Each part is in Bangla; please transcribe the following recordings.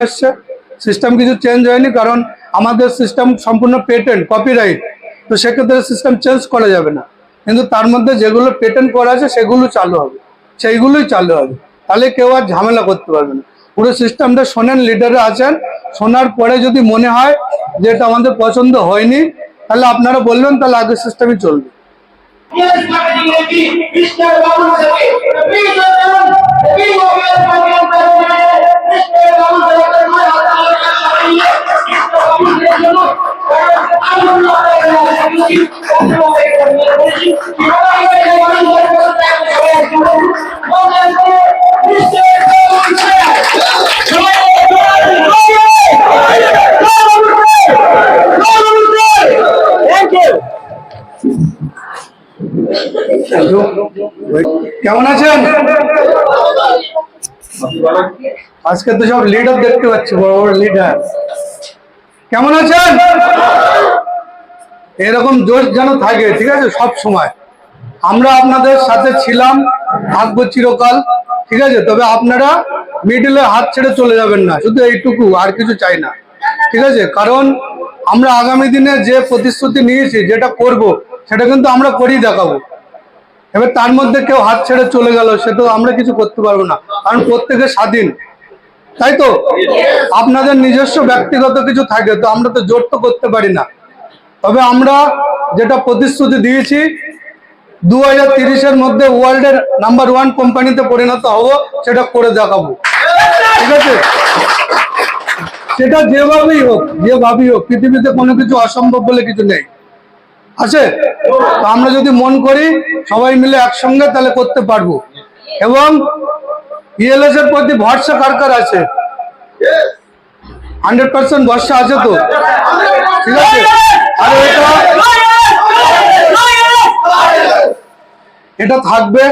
এসছে, সিস্টেম কিছু চেঞ্জ হয়নি, কারণ আমাদের সিস্টেম সম্পূর্ণ পেটেন্ট কপিরাইট, তো সেক্ষেত্রে সিস্টেম চেঞ্জ করা যাবে না। কিন্তু তার মধ্যে যেগুলো পেটেন্ট করা আছে সেগুলো চালু হবে, সেইগুলোই চালু হবে, তাহলে কেউ আর ঝামেলা করতে পারবে না। পুরো সিস্টেমটা শোনেন, লিডারে আছেন, শোনার পরে যদি মনে হয় যে এটা আমাদের পছন্দ হয়নি, তাহলে আপনারা বলবেন, তাহলে আগের সিস্টেমই চলবে। কেমন আছেন? আজকে তো সব লিডার দেখতে পাচ্ছি, বড় বড় লিডার। কেমন আছেন? এরকম জোশ যেন থাকে, ঠিক আছে, সব সময়। আমরা আপনাদের সাথে ছিলাম, থাকবো চিরকাল, ঠিক আছে। তবে আপনারা মিডিলে হাত ছেড়ে চলে যাবেন না, শুধু এইটুকু, আর কিছু চাই না, ঠিক আছে। কারণ আমরা আগামী দিনে যে প্রতিশ্রুতি নিয়েছি, যেটা করব, সেটা কিন্তু আমরা করেই দেখাবো। এবার তার মধ্যে কেউ হাত ছেড়ে চলে গেল, সেটা আমরা কিছু করতে পারবো না, কারণ প্রত্যেকে স্বাধীন, তাই তো। আপনাদের নিজস্ব ব্যক্তিগত কিছু থাকে, তো আমরা তো জোর তো করতে পারি না। তবে আমরা যেটা প্রতিশ্রুতি দিয়েছি, 2030-এর মধ্যে ওয়ার্ল্ডের নাম্বার 1 কোম্পানিতে পরিণত হবো, সেটা করে দেখাবো, ঠিক আছে। সেটা যেভাবেই হোক, পৃথিবীতে কোনো কিছু অসম্ভব বলে কিছু নেই, আছে। তো আমরা যদি মন করি সবাই মিলে একসঙ্গে, তাহলে করতে পারবো। এবং ইএলএস এর প্রতি ভরসা কার কার আছে? 100% ভরসা আছে তো, ঠিক আছে। আর এটা থাকবে,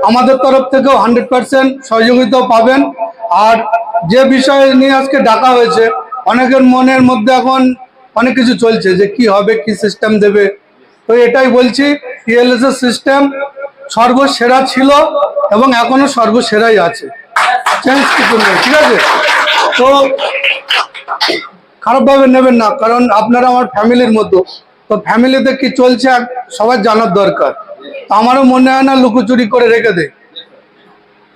আমাদের তরফ থেকেও 100% সহযোগিতাও পাবেন। আর যে বিষয় নিয়ে আজকে ডাকা হয়েছে, অনেকের মনের মধ্যে এখন অনেক কিছু চলছে, যে কি হবে, কি সিস্টেম দেবে। তো এটাই বলছি, ইএলএস এর সিস্টেম সর্বসেরা ছিল এবং এখনো সর্বসেরাই আছে, চেঞ্জ কিছু নেই, ঠিক আছে। তো খারাপভাবে নেবেন না, কারণ আপনারা আমার ফ্যামিলির মতো, তো ফ্যামিলিতে কি চলছে সবার জানার দরকার। আমারও মনে হয় না লুকোচুরি করে রেখে দেয়।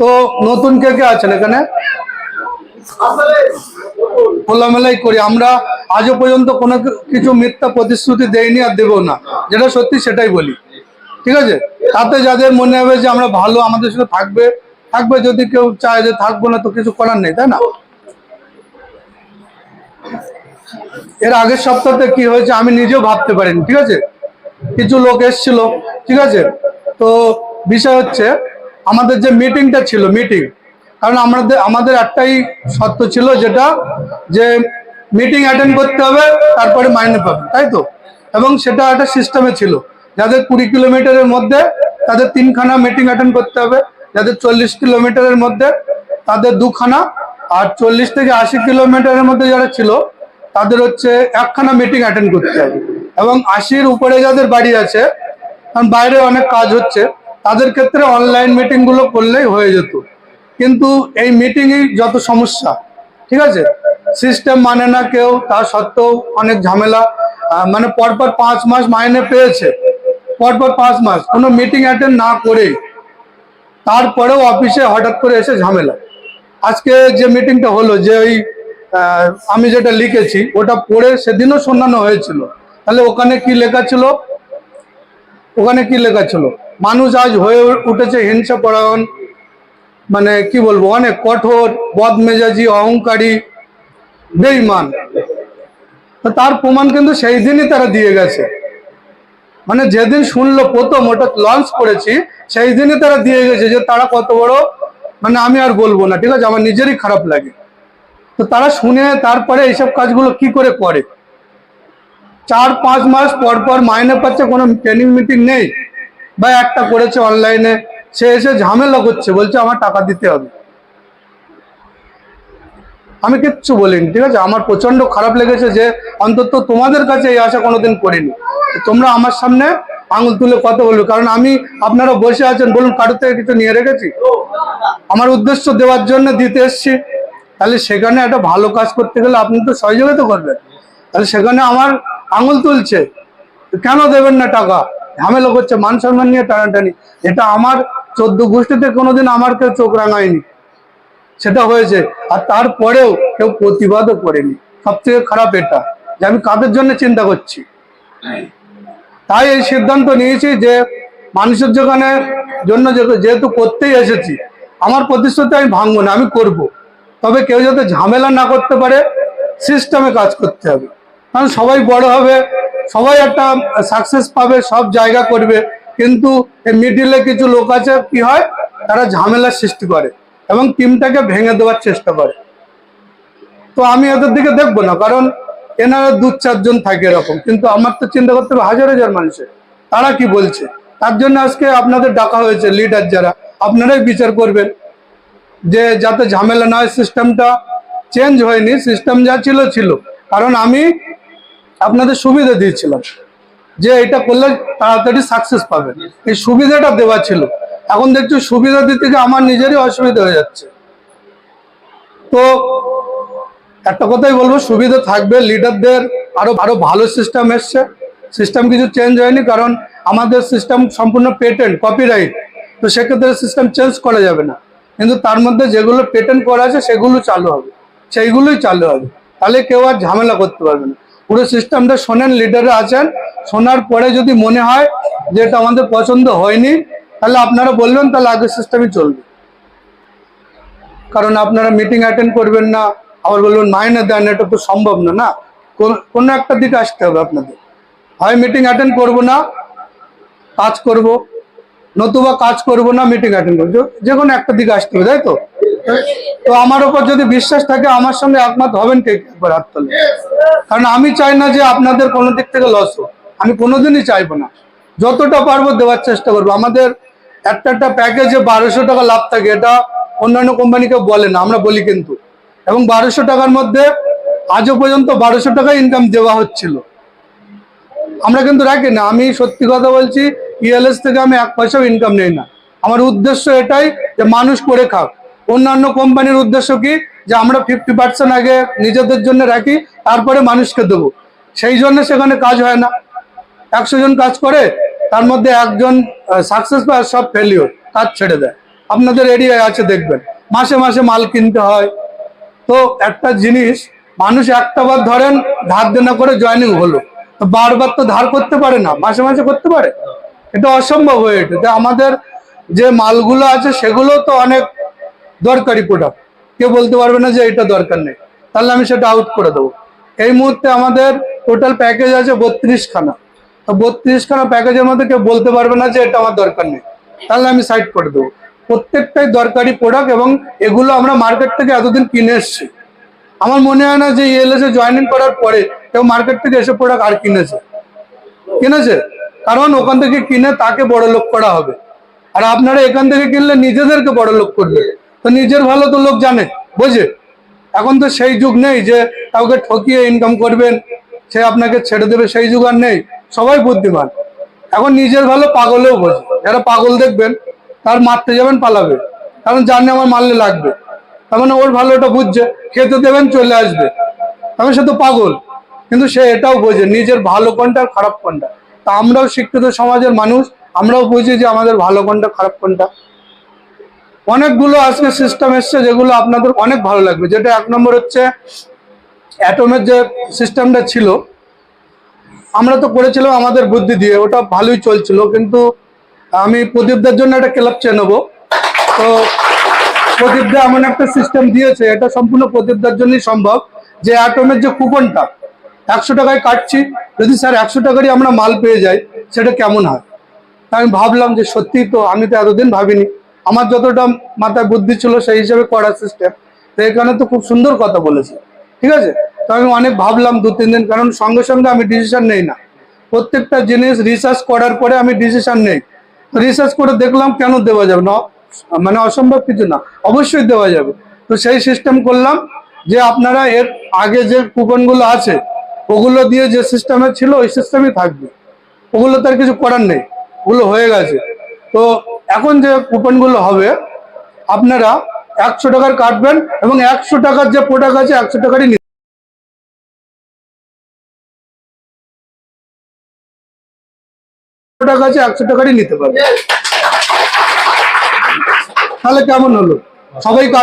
তো নতুন কে কে আছেন এখানে? খোলামেলাই করি আমরা, আজও পর্যন্ত কোনো কিছু মিথ্যা প্রতিশ্রুতি দেইনি, আর দেবো না। যেটা সত্যি সেটাই বলি, ঠিক আছে। তাতে যাদের মনে হবে যে আমরা ভালো, আমাদের সাথে থাকবে, যদি কেউ চায় যে থাকবো না, তো কিছু করার নেই, তাই না। এর আগের সপ্তাহে কি হয়েছে আমি নিজেও ভাবতে পারিনি, ঠিক আছে। কিছু লোক এসেছিল, ঠিক আছে। তো বিষয় হচ্ছে, আমাদের যে মিটিংটা ছিল, কারণ আমাদের একটাই শর্ত ছিল, যেটা যে মিটিং অ্যাটেন্ড করতে হবে, তারপরে মাইনে পাবে, তাই তো। এবং সেটা একটা সিস্টেমে ছিল, যাদের 20 কিলোমিটারের মধ্যে তাদের 3খানা মিটিং অ্যাটেন্ড করতে হবে, যাদের 40 কিলোমিটারের মধ্যে তাদের 2খানা, আর 40 থেকে 80 কিলোমিটারের মধ্যে যারা ছিল তাদের হচ্ছে 1খানা মিটিং অ্যাটেন্ড করতে হবে। এবং 80-র উপরে যাদের বাড়ি আছে, কারণ বাইরে অনেক কাজ হচ্ছে, তাদের ক্ষেত্রে অনলাইন মিটিংগুলো করলেই হয়ে যেত। কিন্তু এই মিটিংই যত সমস্যা, ঠিক আছে। সিস্টেম মানে না কেউ, তা সত্ত্বেও অনেক ঝামেলা। মানে পরপর 5 মাস মাইনে পেয়েছে, পরপর 5 মাস কোনো মিটিং অ্যাটেন্ড না করে, তারপরেও অফিসে হঠাৎ করে এসে ঝামেলা। আজকে যে মিটিংটা হলো, যে ওই আমি যেটা লিখেছি ওটা পড়ে সেদিনও শোনানো হয়েছিল, তাহলে ওখানে কি লেখা ছিল? মানুষ আজ হয়ে উঠেছে হিংসা পরায়ণ, মানে কি বলবো, অনেক কঠোর, বদমেজাজি, অহংকারী, বেঈমান। তো তার প্রমাণ কিন্তু সেই দিনই তারা দিয়ে গেছে। মানে যেদিন শুনলো প্রথম ওটা লঞ্চ করেছি, সেই দিনই তারা দিয়ে গেছে যে তারা কত বড়, মানে আমি আর বলবো না, ঠিক আছে, আমার নিজেরই খারাপ লাগে। তো তারা শুনে তারপরে এইসব কাজগুলো কি করে 4-5 মাস পর পর মাইনে পাচ্ছে, কোনো ট্রেনিং মিটিং নেই, বা একটা করেছে অনলাইনে, সে এসে ঝামেলা করছে, বলছে আমার টাকা দিতে হবে। আমি কিচ্ছু বলিনি, ঠিক আছে। আমার প্রচন্ড খারাপ লেগেছে যে অন্তত তোমাদের কাছে এই আশা কোনোদিন করিনি, তোমরা আমার সামনে আঙুল তুলে কথা বলবে। কারণ আমি, আপনারা বসে আছেন, বলুন কারোর থেকে কিছু নিয়ে রেখেছি? আমার উদ্দেশ্য দেওয়ার জন্য দিতে এসছি, তাহলে সেখানে একটা ভালো কাজ করতে গেলে আপনি তো সহযোগিতা করবেন। তাহলে সেখানে আমার আঙুল তুলছে, কেন দেবেন না টাকা, ঝামেলা করছে, মান সম্মান নিয়ে টানাটানি। এটা আমার 14 গোষ্ঠীতে কোনোদিন আমার কেউ চোখ রাঙায়নি, সেটা হয়েছে। আর তারপরেও কেউ প্রতিবাদও করেনি। সবথেকে খারাপ এটা যে আমি কাদের জন্য চিন্তা করছি। তাই এই সিদ্ধান্ত নিয়েছি যে মানুষের জন্য যেহেতু করতেই এসেছি, আমার প্রতিশ্রুতি আমি ভাঙবো না, আমি করব। তবে কেউ যাতে ঝামেলা না করতে পারে, সিস্টেমে কাজ করতে হবে। কারণ সবাই বড় হবে, সবাই একটা সাকসেস পাবে, সব জায়গা করবে, কিন্তু এই মিডিলে কিছু লোক আছে, কি হয়, তারা ঝামেলার সৃষ্টি করে এবং টিমটাকে ভেঙে দেওয়ার চেষ্টা করে। তো আমি এদের দিকে দেখবো না, কারণ এনারা 2-4 জন থাকে এরকম, কিন্তু আমার তো চিন্তা করতে হবে হাজার হাজার মানুষের, তারা কি বলছে। তার জন্য আজকে আপনাদের ডাকা হয়েছে, লিডার যারা, আপনারাই বিচার করবেন যে যাতে ঝামেলা না হয়। সিস্টেমটা চেঞ্জ হয়নি, সিস্টেম যা ছিল ছিল। কারণ আমি আপনাদের সুবিধা দিয়েছিলাম যে এটা করলে তাড়াতাড়ি সাকসেস পাবেন, এই সুবিধাটা দেওয়া ছিল। এখন দেখছি সুবিধা দিতে গিয়ে আমার নিজেরই অসুবিধা হয়ে যাচ্ছে। তো একটা কথাই বলবো, সুবিধা থাকবে, লিডারদের আরো আরো ভালো সিস্টেম এসছে, সিস্টেম কিছু চেঞ্জ হয়নি। কারণ আমাদের সিস্টেম সম্পূর্ণ পেটেন্ট, কপিরাইট, তো সেক্ষেত্রে সিস্টেম চেঞ্জ করা যাবে না। কিন্তু তার মধ্যে যেগুলো পেটেন্ট করা আছে সেগুলো চালু হবে, সেইগুলোই চালু হবে। তাহলে কেউ আর ঝামেলা করতে পারবে না। পুরো সিস্টেমটা শোনেন, লিডাররা আছেন, শোনার পরে যদি মনে হয় যে এটা আমাদের পছন্দ হয়নি, তাহলে আপনারা বলবেন, তাহলে আগের সিস্টেমই চলবে। কারণ আপনারা মিটিং অ্যাটেন্ড করবেন না, আবার বলবেন মাইনে দেন, এটা তো সম্ভব না। না, কোনো একটা দিকে আসতে হবে আপনাদের। হয় মিটিং অ্যাটেন্ড করবো না, কাজ করব, নতুবা কাজ করব না, মিটিং অ্যাটেন্ড করবো, যে কোনো একটা দিকে আসতে হবে, তাই তো? তো আমার উপর যদি বিশ্বাস থাকে, আমার সঙ্গে একমত হবেন কে একবার হাত তোলেন। কারণ আমি চাই না যে আপনাদের কোনো দিক থেকে লস হোক, আমি কোনোদিনই চাইবো না। যতটা পারবো দেওয়ার চেষ্টা করবো। আমাদের একটা একটা প্যাকেজে 1200 টাকা লাভ থাকে, এটা অন্যান্য কোম্পানিকে বলে না, আমরা বলি কিন্তু। এবং 1200 টাকার মধ্যে আজও পর্যন্ত 1200 টাকা ইনকাম দেওয়া হচ্ছিল, আমরা কিন্তু রাখি না। আমি সত্যি কথা বলছি, ইএলএস থেকে আমি 1 পয়সাও ইনকাম নেই না। আমার উদ্দেশ্য এটাই যে মানুষ করে খাক। অন্যান্য কোম্পানির উদ্দেশ্য কি, যে আমরা 50% আগে নিজেদের জন্য রাখি, তারপরে মানুষকে দেবো। সেই জন্য সেখানে কাজ হয় না। 100 জন কাজ করে, তার মধ্যে একজন সাকসেস পায়, সব ফেলিওর, কাজ ছেড়ে দেয়। আপনাদের এরিয়ায় আছে, দেখবেন মাসে মাসে মাল কিনতে হয়। তো একটা জিনিস, মানুষ একটা বার ধরেন ধার দেনা করে জয়েনিং হলো, তো বারবার তো ধার করতে পারে না, মাসে মাসে করতে পারে, এটা অসম্ভব হয়ে ওঠে। আমাদের যে মালগুলো আছে সেগুলো তো অনেক দরকারি প্রোডাক্ট, কেউ বলতে পারবে না যে এটা দরকার নেই, তাহলে আমি সেটা আউট করে দেবো। এই মুহূর্তে আমাদের টোটাল প্যাকেজ আছে 32 খানা। তো 32 খানা প্যাকেজের মধ্যে কেউ বলতে পারবে না যে এটা আমার দরকার নেই, তাহলে আমি সাইড করে দেবো। প্রত্যেকটাই দরকারি প্রোডাক্ট, এবং এগুলো আমরা মার্কেট থেকে এতদিন কিনে এসছি। আমার মনে হয় না যে ইএলএস-এ জয়েনিং করার পরে কেউ মার্কেট থেকে এসে প্রোডাক্ট আর কিনেছে। কারণ ওখান থেকে কিনে তাকে বড় লোক করা হবে, আর আপনারা এখান থেকে কিনলে নিজেদেরকে বড় লোক করবে। তো নিজের ভালো তো লোক জানে, বোঝে। এখন তো সেই যুগ নেই যে কাউকে ঠকিয়ে ইনকাম করবেন, সে আপনাকে ছেড়ে দেবে, সেই যুগ আর নেই। সবাই বুদ্ধিমান, এখন নিজের ভালো পাগলেও বোঝে। যারা পাগল দেখবেন, তার মারতে যাবেন, পালাবে, কারণ জানে আমার মারলে লাগবে। তার মানে ওর ভালোটা বুঝছে, খেতে দেবেন, চলে আসবে। তবে সে তো পাগল, কিন্তু সে এটাও বোঝে নিজের ভালো কোনটা আর খারাপ কোনটা। তা আমরাও শিক্ষিত সমাজের মানুষ, আমরাও বুঝি যে আমাদের ভালো কোনটা খারাপ কোনটা। অনেকগুলো আজকে সিস্টেম এসছে যেগুলো আপনাদের অনেক ভালো লাগবে। যেটা 1 নম্বর হচ্ছে অ্যাটমের যে সিস্টেমটা ছিল, আমরা তো করেছিলাম আমাদের বুদ্ধি দিয়ে, ওটা ভালোই চলছিল। কিন্তু আমি প্রদীপদের জন্য একটা ক্লাব চেয়ে নেবো। তো প্রদীপদা এমন একটা সিস্টেম দিয়েছে, এটা সম্পূর্ণ প্রদীপদার জন্যই সম্ভব, যে অ্যাটমের যে কুপনটা 100 টাকায় কাটছি, যদি স্যার 100 টাকারই আমরা মাল পেয়ে যাই, সেটা কেমন হয়। আমি ভাবলাম যে সত্যি তো, আমি তো এতদিন ভাবিনি। আমার যতটা মাথায় বুদ্ধি ছিল সেই হিসেবে করা সিস্টেম, তো এখানে তো খুব সুন্দর কথা বলেছে, ঠিক আছে। তো আমি অনেক ভাবলাম 2-3 দিন, কারণ সঙ্গে সঙ্গে আমি ডিসিশন নেই না, প্রত্যেকটা জিনিস রিসার্চ করার পরে আমি ডিসিশন নেই। রিসার্চ করে দেখলাম কেন দেওয়া যাবে না, মানে অসম্ভব কিছু না, অবশ্যই দেওয়া যাবে। তো সেই সিস্টেম করলাম যে আপনারা এর আগে যে কুপনগুলো আছে ওগুলো দিয়ে যে সিস্টেমে ছিল ওই সিস্টেমই থাকবে, ওগুলো তার কিছু করার নেই, ওগুলো হয়ে গেছে। তো এখন যে কুপনগুলো হবে, আপনারা 100 টাকার কাটবেন এবং 100 টাকার যে প্রোডাক্ট আছে 100 টাকারই নিতে টাকা আছে 100 টাকারই নিতে পারবেন। তাহলে কেমন হলো? সবাই কাটবে।